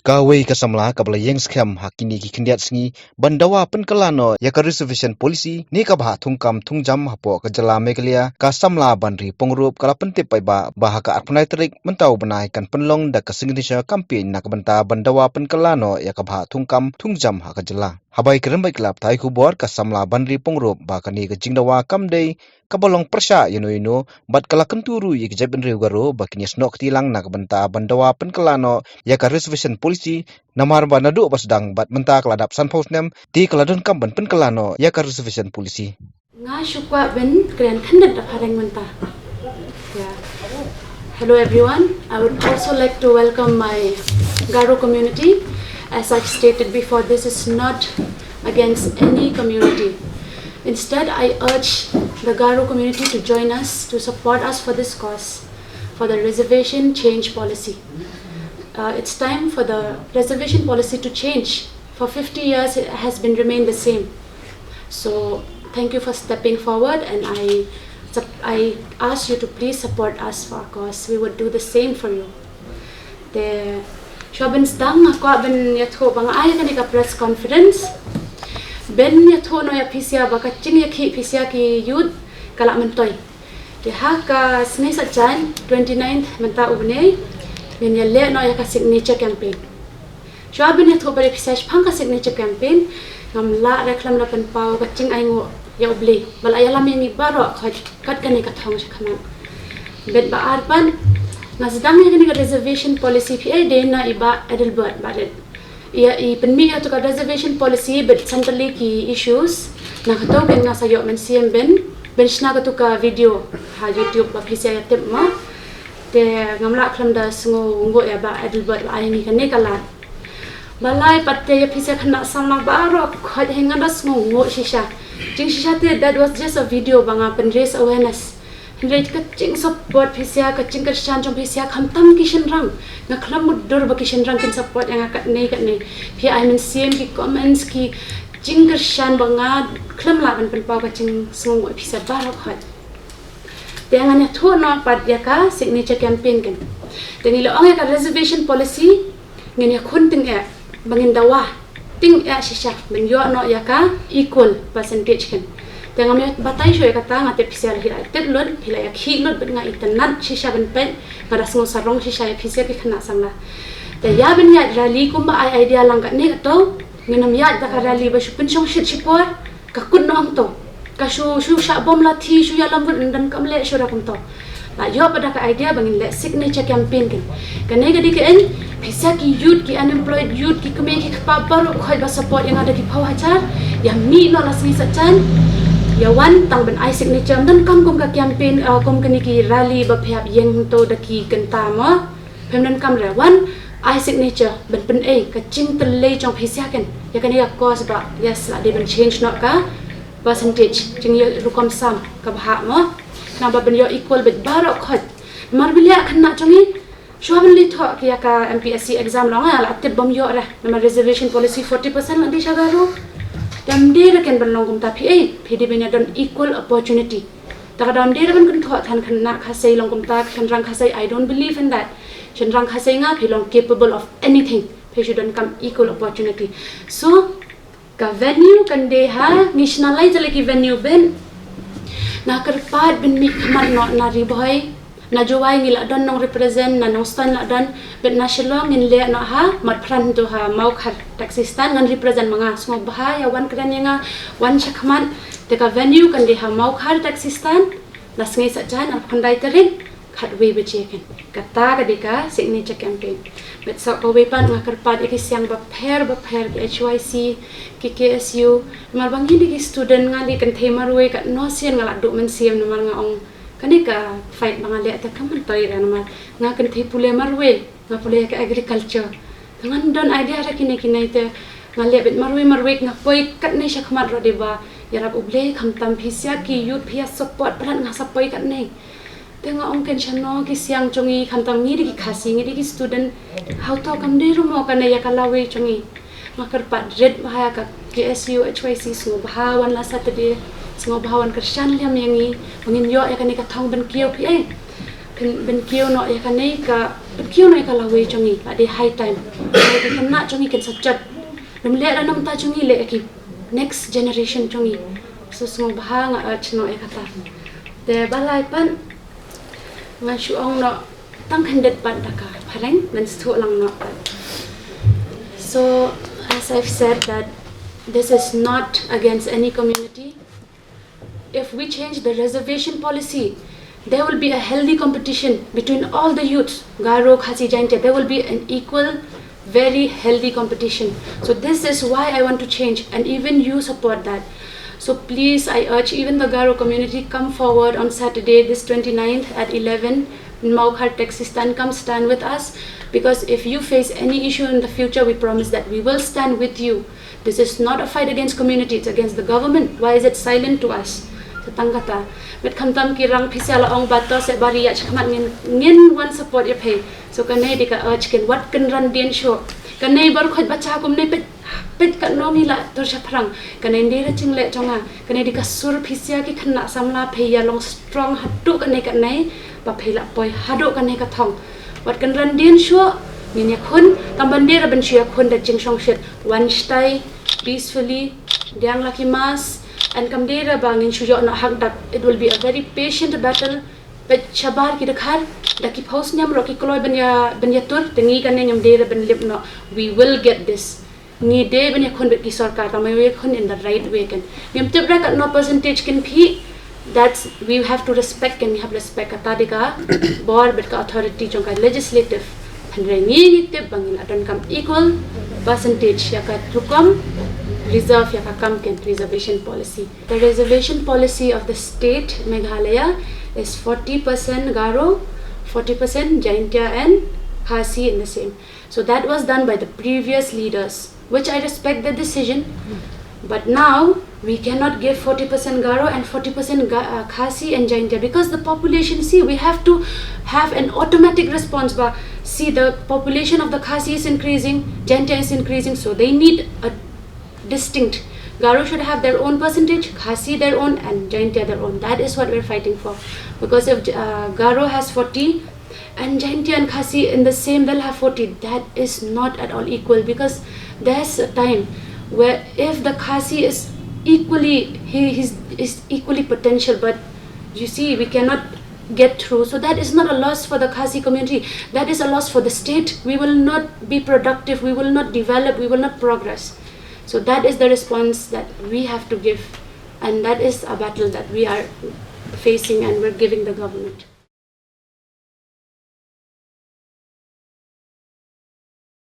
Kawai kasamla kabla yang skam hakini ki kendiat sengi bandawa pynkylla no ya ka reservation policy ni ka bah thungkam thungjam hapo ka jala megalia kasamla banri pongrup kala pentip pai ba bahaka arpnai terik mentau benai kan penlong da ka signature campaign nak banta bandawa pynkylla no ya ka bah thungkam thungjam ha ka jala habai kerembai klap thai ku bor kasamla banri pongrup ba kani ka jingdawa kamdei kabalong persya yeno bat kala kenturu yek jaben garo bakini snok tilang nak banta bandawa pynkylla no ya ka reservation policy namar ba nadu pasdang bat menta keladap sanpau snem ti keladon kam ban pynkylla no ya ka reservation policy nga shukwa ben kren khandat da phareng mynta. Yeah. Hello everyone, I would also like to welcome my Garo community. As I stated before, this is not against any community. Instead, I urge the Garo community to join us, to support us for this cause, for the reservation change policy. It's time for the reservation policy to change. For 50 years, it has been remained the same. So, thank you for stepping forward, and I ask you to please support us for our cause. We would do the same for you. The Shobin Stang, Ben Yatho Bang Ayanika press conference. Ben Yatho no ya Pisia Bakaching Yaki Pisia ki Youth Kalamantoy. The Haka Snesa Chan, 29th Menta Ubne, Ben Yale no Yaka signature campaign. Shobin Yatho Bari Pisia Panka signature campaign, Namla Reclam Lapan Pau, Kaching Aingo Yobli, Balayala Mini Baro, Kat Kanika Tong Shakaman. Bet Ba Arban. Nasdang ni reservation policy PA na iba Edelbert badet. Ia penmi atau reservation policy bet centrally ki issues na kataw kan nga sayo men CM ben shna katu ka video ha YouTube ba please ya tip ma te ngamla klam da sngo ngo ya ba Edelbert ai ni kan ne kala balai patte ya pisa khana samna baro khad henga da sngo ngo shisha jing shisha te that was just a video banga pen raise awareness Henry kacing support pisia kacing kersan jom pisia khantam kishan rang na khlam mudur ba kishan rang kin support yang kat nei pi I men CM ki comments ki jing kersan banga khlam la ban pau kacing smong pisia barok khat dengan ya thu no pat ya ka signature campaign kan deni lo ang ya ka reservation policy ngin ya khun ting ya bangin dawa ting ya shisha ben yo no ya ka equal percentage kan Tengah me batai shoy kata ngate pisial hira tetlod hila ya khilod ben nga internet shisha ben pen ngada sngo sarong shisha ya pisia ki khana samla te ya ben ya rally kumba ai idea lang ka ne to nginam ya ta ka rally ba shupin shong shit shipor ka kun no am to ka shu sha bom la thi shu ya lam dan kam le shura kum to la yo pada ka idea bangin le signature campaign kan ne gadi ke en pisia ki youth ki unemployed youth ki kame ki paparu khoi ba support yang ada di bawah jar ya mi no la sni sachan ya wan tang ben I signature dan kam ka campaign kom kani ki rally ba phap yeng to daki kenta ma phem dan kam ra wan I signature ben pen ka ching tle chong phisia kan ya kani ya cause ba yes la de ben change not ka percentage ching ya rukom sam ka bha ma na ba ben yo equal bet baro khat mar bilia khna chongi shobin li tho ki ya ka MPSC exam long la tip bom yo ra na reservation policy 40% la di sagaro Dam dera kan belong kum tapi PDB nya don equal opportunity. Tak dam dera kan thot than kan nak khasai long kum ta kan rang khasai I don't believe in that. Chen rang khasai nga philong capable of anything. He should come equal opportunity. So ka venue kan de ha nationalize lagi venue ben na kerpat ben mi khamat no na riboy na jowai ngila don nong represent na nong stand la don bet national ngin le no ha mat pran to ha mau khat taxi stand ngan represent manga smog bah ya wan kran nga wan chakman te ka venue kan de ha mau khat taxi stand las ngai sa jan ar khandai terin khat we be cheken kata ka de ka signature campaign bet so ko we pan nga karpat ikisyang ba pher ki HYC ki KSU mar bangi di student nga li kan themarwe ka no sien nga la do men siem no mar nga ong kanika fight mga le ta kaman toy ra naman nga kan thi pule marwe nga pule ka agriculture ngan don idea ra kini te nga le bet marwe nga poi kat nei sha khamat ro deba yarab uble khamtam phisia ki youth phia support pran nga sapoi kat nei te nga ong ken chano ki siang chongi khamtam ni ki khasi ni ki student how to kam de ro mo kan ya kalawe chongi nga karpat red bahaya ka KSU HYC sungo bahawan la saturday Singo bahawan kersan liam yangi mangin yo ya kanika thong ben kiyo pi ben kio no ya kanai ka kio no ka lawe chongi la de high time ka kana chongi kan sajat lum le ra nam ta chongi le ki next generation chongi so small bahang chno e kata de balai pan ngan shu ong no tang khandet pan taka phareng men stu lang no. So as I've said that this is not against any community. If we change the reservation policy, there will be a healthy competition between all the youths, Garo, Khasi, Jaintia. There will be an equal, very healthy competition. So this is why I want to change, and even you support that. So please, I urge even the Garo community, come forward on Saturday, this 29th at 11 in Maukhar taxi stand. Come stand with us, because if you face any issue in the future, we promise that we will stand with you. This is not a fight against community, it's against the government. Why is it silent to us? Tanggata met khamtam ki rang phisala ong bato se bariya chakmat ngin one support ye pay so kanai dika urge ken what kan ran den show kanai bar khoj bacha kum ne pet kan no mi la tor chaprang kanai ndera chingle chonga kanai dika sur phisia ki khanna samla pheya long strong hatu kanai ba phela poi hado kanai ka thong what kan ran den show min ya khun tambandera ben shia khun da jing shong shet one stay peacefully diang laki mas and kamdera bangin shujo na hagdak. It will be a very patient battle. But shabar ki dakhar daki paus nyam roki kloy banya tur tengi kan nyam dera ben lip no. We will get this. Ni de banya khun bet ki sarkar ta mai khun in the right way kan. Nyam tibra ka no percentage can phi. That's we have to respect, and we have respect atadika bor bet ka authority chongka legislative phanrengi te bangin adon kam equal percentage ya ka thukam reserve ya kam ken reservation policy. The reservation policy of the state Meghalaya is 40% Garo, 40% Jaintia and Khasi in the same. So that was done by the previous leaders, which I respect the decision. But now we cannot give 40% Garo and 40% Khasi and Jaintia, because the population, see, we have to have an automatic response. But see, the population of the Khasi is increasing, Jaintia is increasing, so they need a distinct. Garo should have their own percentage, Khasi their own, and Jaintia their own. That is what we're fighting for. Because if Garo has 40 and Jaintia and Khasi in the same, they'll have 40. That is not at all equal, because there's a time where if the Khasi is equally, he is equally potential, but you see, we cannot get through. So that is not a loss for the Khasi community. That is a loss for the state. We will not be productive. We will not develop. We will not progress. So that is the response that we have to give, and that is a battle that we are facing and we're giving the government.